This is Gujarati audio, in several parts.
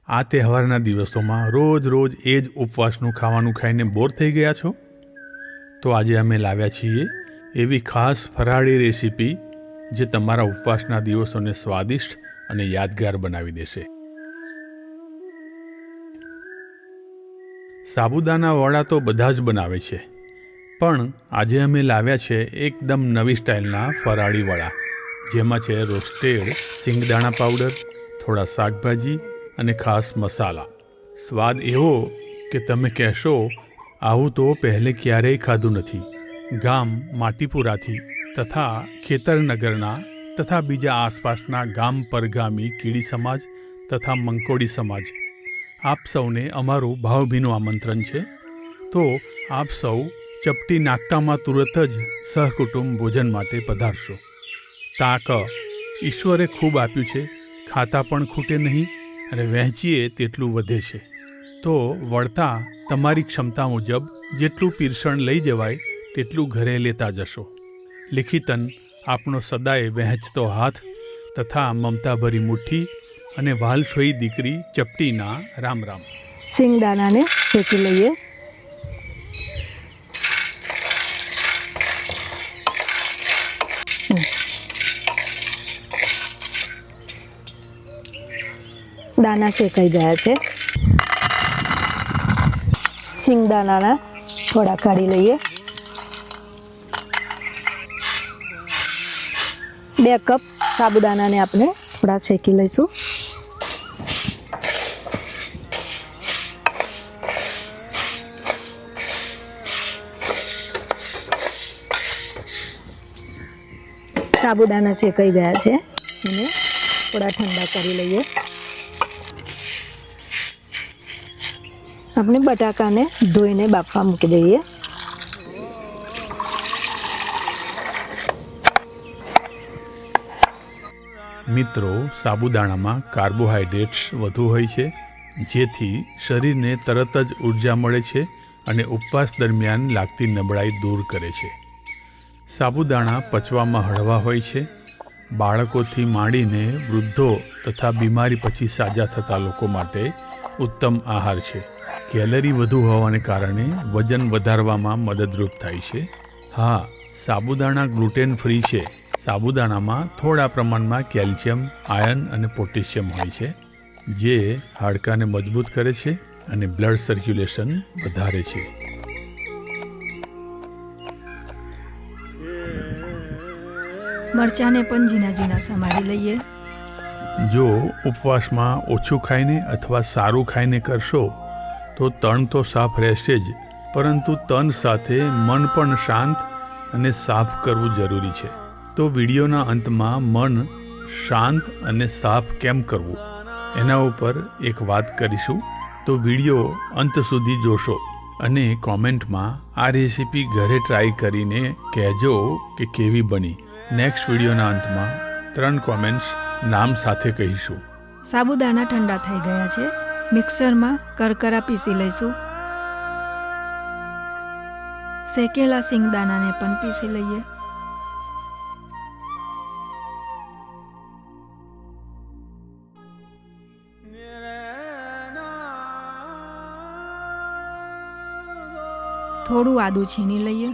આ તહેવારના દિવસોમાં રોજ એ જ ઉપવાસનું ખાવાનું ખાઈને બોર થઈ ગયા છો? તો આજે અમે લાવ્યા છીએ એવી ખાસ ફરાળી રેસીપી જે તમારા ઉપવાસના દિવસોને સ્વાદિષ્ટ અને યાદગાર બનાવી દેશે. સાબુદાના વડા તો બધા જ બનાવે છે, પણ આજે અમે લાવ્યા છે એકદમ નવી સ્ટાઇલના ફરાળી વડા, જેમાં છે રોસ્ટેડ સિંગદાણા પાવડર, થોડા શાકભાજી અને ખાસ મસાલા. સ્વાદ એવો કે તમે કહેશો આવું તો પહેલે ક્યારેય ખાધું નથી. ગામ માટીપુરાથી તથા ખેતરનગરના તથા બીજા આસપાસના ગામ પરગામી કીડી સમાજ તથા મંકોડી સમાજ, આપ સૌને અમારું ભાવભીનું આમંત્રણ છે. તો આપ સૌ ચપટી નાખતામાં તુરત જ સહકુટુંબ ભોજન માટે પધારશો. તાક ઈશ્વરે ખૂબ આપ્યું છે, ખાતા પણ ખૂટે નહીં અને વહેંચીએ તેટલું વધે છે. તો વળતા તમારી ક્ષમતા મુજબ જેટલું પીરસણ લઈ જવાય તેટલું ઘરે લેતા જશો. લિખિતન આપનો સદાય વહેંચતો હાથ તથા મમતાભરી મુઠ્ઠી અને વાલશોઈ દીકરી ચપટીના રામ રામ. સિંગદાણાને શેકી લઈએ. દાણા શેકાઈ ગયા છે. સિંગદાણાના થોડા કાઢી લઈએ. 2 કપ સાબુદાણાને આપણે થોડા શેકી લઈશું. સાબુદાણા શેકાઈ ગયા છે, એને થોડા ઠંડા કરી લઈએ. આપણે બટાકાને ધોઈને બાફવા મૂકી દઈએ. મિત્રો, સાબુદાણામાં કાર્બોહાઈડ્રેટ્સ વધુ હોય છે, જેથી શરીરને તરત જ ઉર્જા મળે છે અને ઉપવાસ દરમિયાન લાગતી નબળાઈ દૂર કરે છે. સાબુદાણા પચવામાં હળવા હોય છે. બાળકોથી માંડીને વૃદ્ધો તથા બીમારી પછી સાજા થતા લોકો માટે ઉત્તમ આહાર છે. કેલરી વધુ હોવાને કારણે વજન વધારવામાં મદદરૂપ થાય છે. હા, સાબુદાણા ગ્લુટેન ફ્રી છે. સાબુદાણામાં થોડા પ્રમાણમાં કેલ્શિયમ, આયર્ન અને પોટેશિયમ હોય છે, જે હાડકાને મજબૂત કરે છે અને બ્લડ સર્ક્યુલેશન વધારે છે. મરચાંને પણ ઝીણા ઝીણા સમારી લઈએ. જો ઉપવાસમાં ઓછું ખાઈને અથવા સારું ખાઈને કરશો તો તન તો સાફ રહેશે જ, પરંતુ તન સાથે મન પણ શાંત અને સાફ કરવું જરૂરી છે. તો વિડીયોના અંતમાં મન શાંત અને સાફ કેમ કરવું એના ઉપર એક વાત કરીશું. તો વિડીયો અંત સુધી જોશો અને કોમેન્ટમાં આ રેસીપી ઘરે ટ્રાય કરીને કહેજો કે કેવી બની. નેક્સ્ટ વિડીયોના અંતમાં 3 કોમેન્ટ્સ નામ સાથે કહીશું. સાબુદાણા ઠંડા થઈ ગયા છે. મિક્સરમાં કરકરા પીસી લઈશું. શેકેલા સિંગદાણાને પણ પીસી લઈએ. થોડું આદું છીણી લઈએ.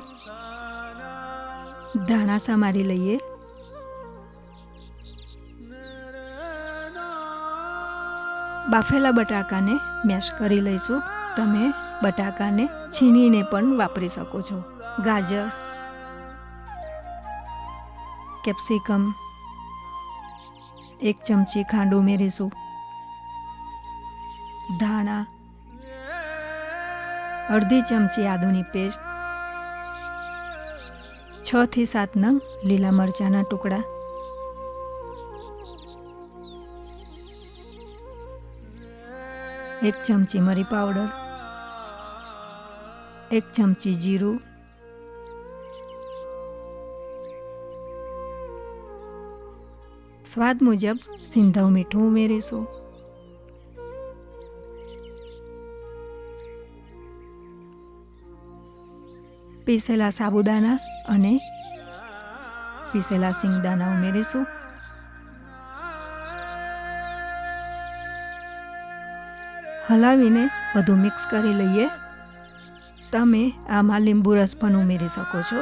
ધાણા સમારી લઈએ. બાફેલા બટાકાને મેશ કરી લઈશું. તમે બટાકાને છીણીને પણ વાપરી શકો છો. ગાજર, કેપ્સિકમ, 1 ચમચી ખાંડ ઉમેરીશું. ધાણા, અડધી ચમચી આદુની પેસ્ટ, 6 થી 7 નંગ લીલા મરચાંના ટુકડા, એક ચમચી મરી પાવડર, 1 ચમચી જીરું, સ્વાદ મુજબ સિંધવ મીઠું ઉમેરીશું. પીસેલા સાબુદાણા અને પીસેલા સિંગદાણા ઉમેરીશું. હલાવીને બધું મિક્સ કરી લઈએ. તમે આમાં લીંબુ રસ પણ ઉમેરી શકો છો.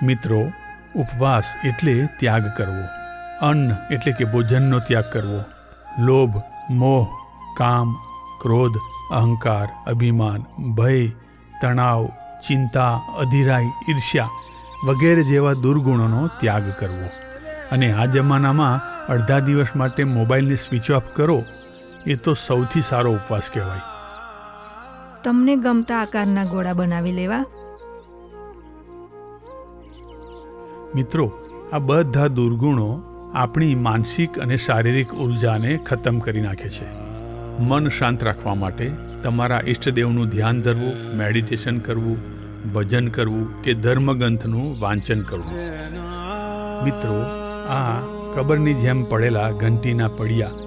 મિત્રો, ઉપવાસ એટલે ત્યાગ કરવો. અન્ન એટલે કે ભોજનનો ત્યાગ કરવો. લોભ, મોહ, કામ, ક્રોધ, અહંકાર, અભિમાન, ભય, તણાવ, ચિંતા, અધીરાઈ, ઈર્ષ્યા વગેરે જેવા દુર્ગુણોનો ત્યાગ કરવો. અને આ જમાનામાં અડધા દિવસ માટે મોબાઈલને સ્વિચ ઓફ કરો એ તો સૌથી સારો ઉપવાસ કહેવાય. તમને ગમતા આકારના ગોળા બનાવી લેવા. મિત્રો, આ બધા દુર્ગુણો આપણી માનસિક અને શારીરિક ઉર્જાને ખતમ કરી નાખે છે. મન શાંત રાખવા માટે તમારા ઈષ્ટદેવનું ધ્યાન ધરવું, મેડિટેશન કરવું, ભજન કરવું કે ધર્મગ્રંથનું વાંચન કરવું. મિત્રો, આ કબરની જેમ પડેલા ઘંટીના પડિયા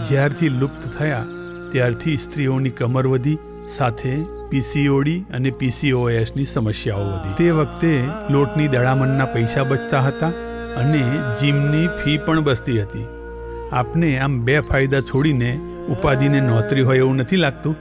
જ્યારથી લુપ્ત થયા ત્યારથી સ્ત્રીઓની કમર વધી, સાથે પીસીઓડી અને પીસીઓએસની સમસ્યાઓ વધી. તે વખતે લોટની દળામણના પૈસા બચતા હતા અને જીમની ફી પણ બચતી હતી. આપને આમ બે ફાયદા છોડીને ઉપાધિને નોતરી હોય એવું નથી લાગતું?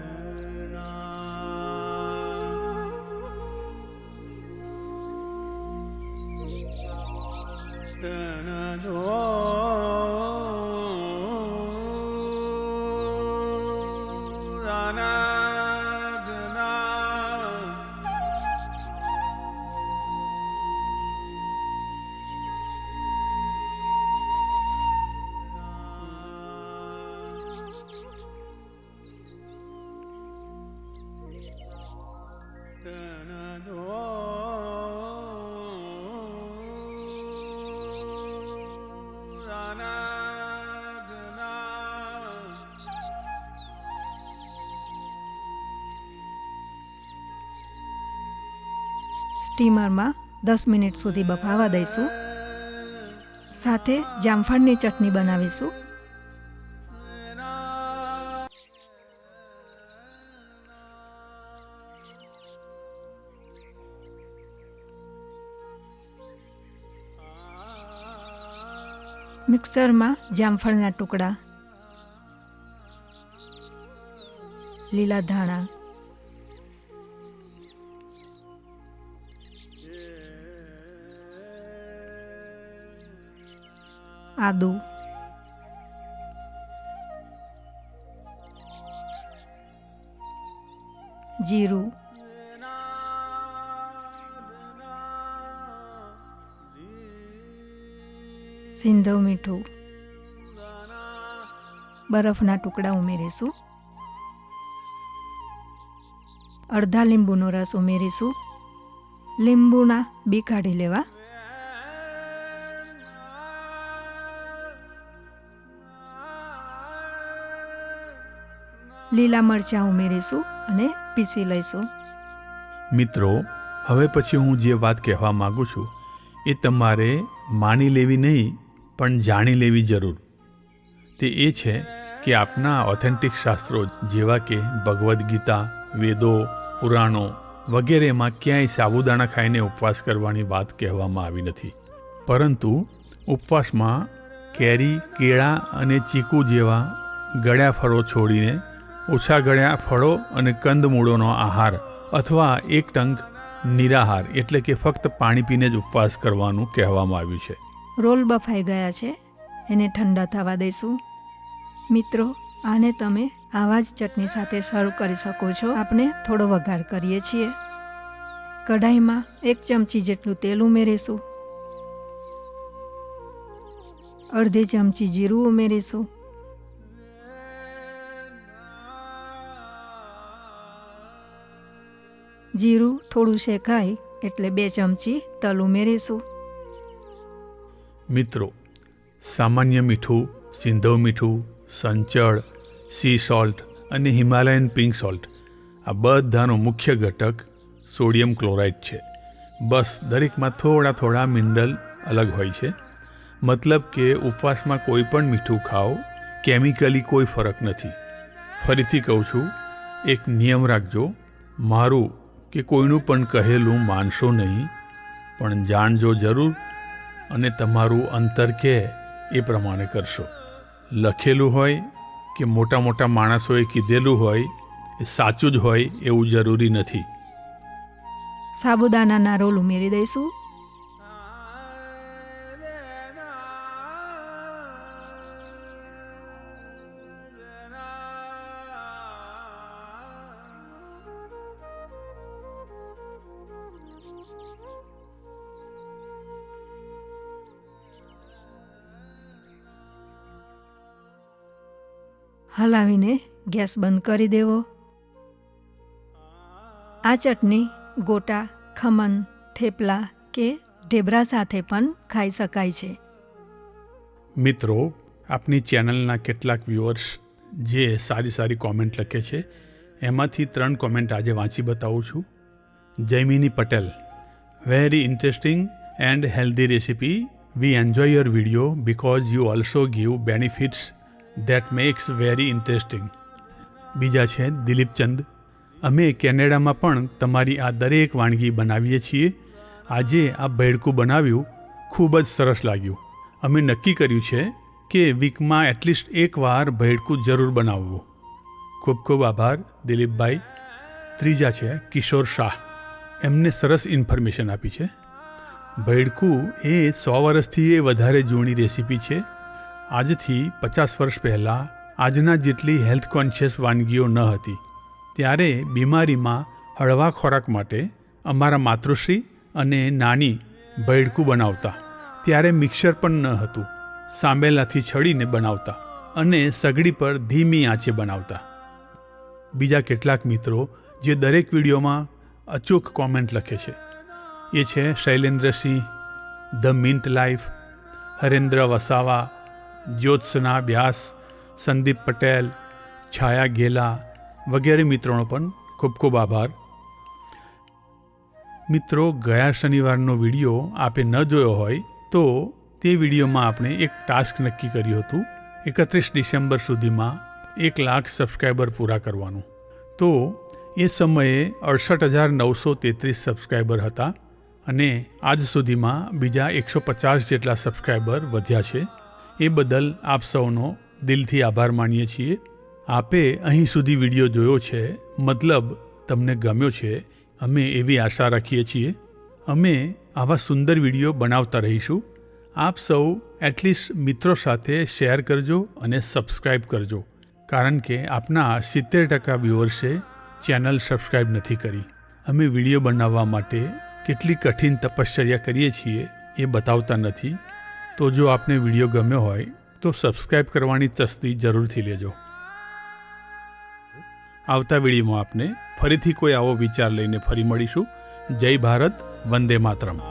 સ્ટીમરમાં 10 મિનિટ સુધી બફાવા દઈશું. સાથે જામફળની ચટણી બનાવીશું. મિક્સરમાં જામફળના ટુકડા, લીલા ધાણા, આદુ, જીરું, સિંધવ મીઠું, બરફના ટુકડા ઉમેરીશું. અડધા લીંબુનો રસ ઉમેરીશું. લીંબુના બી કાઢી લેવા. લીલા મરચાં ઉમેરીશું અને પીસી લઈશું. મિત્રો, હવે પછી હું જે વાત કહેવા માગું છું એ તમારે માની લેવી નહીં પણ જાણી લેવી જરૂર. તે એ છે કે આપના ઓથેન્ટિક શાસ્ત્રો જેવા કે ભગવદ્ ગીતા, વેદો, પુરાણો વગેરેમાં ક્યાંય સાબુદાણા ખાઈને ઉપવાસ કરવાની વાત કહેવામાં આવી નથી. પરંતુ ઉપવાસમાં કેરી, કેળા અને ચીકુ જેવા ગળ્યા ફળો છોડીને ઓછા ગળ્યા ફળો અને કંદમૂળોનો આહાર અથવા એક ટંક નિરાહાર એટલે કે ફક્ત પાણી પીને જ ઉપવાસ કરવાનું કહેવામાં આવ્યું છે. રોલ બફાઈ ગયા છે, એને ઠંડા થવા દઈશું. મિત્રો, આને તમે આવા જ ચટણી સાથે સર્વ કરી શકો છો. આપણે થોડો વઘાર કરીએ છીએ. કઢાઈમાં 1 ચમચી જેટલું તેલ ઉમેરીશું. અડધી ચમચી જીરું ઉમેરીશું. જીરું થોડું શેકાય એટલે 2 ચમચી તલ ઉમેરીશું. મિત્રો, સામાન્ય મીઠું, સિંધવ મીઠું, સંચળ, સી સોલ્ટ અને હિમાલયન પિંક સોલ્ટ આ બધાનો મુખ્ય ઘટક સોડિયમ ક્લોરાઇડ છે. બસ દરેકમાં થોડા થોડા મિનરલ અલગ હોય છે. મતલબ કે ઉપવાસમાં કોઈ પણ મીઠું ખાઓ, કેમિકલી કોઈ ફરક નથી. ફરીથી કહું છું, એક નિયમ રાખજો, મારું કે કોઈનું પણ કહેલું માનશો નહીં, પણ જાણજો જરૂર અને તમારું અંતર કહે એ પ્રમાણે કરશો. લખેલું હોય કે મોટા મોટા માણસોએ કીધેલું હોય એ સાચું જ હોય એવું જરૂરી નથી. સાબુદાનાના રોલ ઉમેરી દઈશું. હલાવીને ગેસ બંધ કરી દેવો. આ ચટણી ગોટા, ખમણ, થેપલા કે ઢેબરા સાથે પણ ખાઈ શકાય છે. મિત્રો, આપની ચેનલના કેટલાક વ્યુઅર્સ જે સારી કોમેન્ટ લખે છે એમાંથી 3 કોમેન્ટ આજે વાંચી બતાવું છું. Jaymini Patel, very interesting and healthy recipe. We enjoy your video because you also give benefits that makes very interesting. બીજા છે દિલીપચંદ, અમે કેનેડામાં પણ તમારી આ દરેક વાનગી બનાવીએ છીએ. આજે આ ભેળકું બનાવ્યું, ખૂબ જ સરસ લાગ્યું. અમે નક્કી કર્યું છે કે વીકમાં એટલીસ્ટ એકવાર ભેળકું જરૂર બનાવવું. ખૂબ ખૂબ આભાર દિલીપભાઈ. ત્રીજા છે કિશોર શાહ, એમને સરસ ઇન્ફોર્મેશન આપી છે. ભેળકું એ 100 વર્ષથી વધારે જૂની રેસીપી છે. આજથી 50 વર્ષ પહેલાં આજના જેટલી હેલ્થ કોન્શિયસ વાનગીઓ ન હતી. ત્યારે બીમારીમાં હળવા ખોરાક માટે અમારા માતૃશ્રી અને નાની ભેળકું બનાવતા. ત્યારે મિક્સર પણ ન હતું. સાંબેલાથી છડીને બનાવતા અને સગડી પર ધીમી આંચે બનાવતા. બીજા કેટલાક મિત્રો જે દરેક વિડીયોમાં અચૂક કોમેન્ટ લખે છે એ છે Shailendrasinh, the mint life, Harendra Vasava, Jyotsna Vyas, Sandeep Patel, Chhaya Gela વગેરે મિત્રોનો પણ ખૂબ ખૂબ આભાર. મિત્રો, ગયા શનિવારનો વિડીયો આપે ન જોયો હોય તો તે વિડીયોમાં આપણે એક ટાસ્ક નક્કી કર્યું હતું 31 ડિસેમ્બર સુધીમાં 1 લાખ સબસ્ક્રાઈબર પૂરા કરવાનું. તો એ સમયે 68,933 સબસ્ક્રાઈબર હતા અને આજ સુધીમાં બીજા 150 જેટલા સબસ્ક્રાઈબર વધ્યા છે. એ બદલ આપ સૌનો દિલથી આભાર માનીએ છીએ. આપે અહીં સુધી વિડીયો જોયો છે, મતલબ તમને ગમ્યો છે, અમે એવી આશા રાખીએ છીએ. અમે આવા સુંદર વિડીયો બનાવતા રહીશું. આપ સૌ એટલીસ્ટ મિત્રો સાથે શેર કરજો અને સબસ્ક્રાઈબ કરજો, કારણ કે આપના 70% વ્યુઅર્સે ચેનલ સબસ્ક્રાઈબ નથી કરી. અમે વિડીયો બનાવવા માટે કેટલી કઠિન તપશ્ચર્યા કરીએ છીએ એ બતાવતા નથી. તો જો આપને વિડીયો ગમ્યો હોય તો સબસ્ક્રાઈબ કરવાની તસ્દી જરૂરથી લેજો. આવતા વિડીયોમાં આપને ફરીથી કોઈ આવો વિચાર લઈને ફરી મળીશું. જય ભારત, વંદે માતરમ.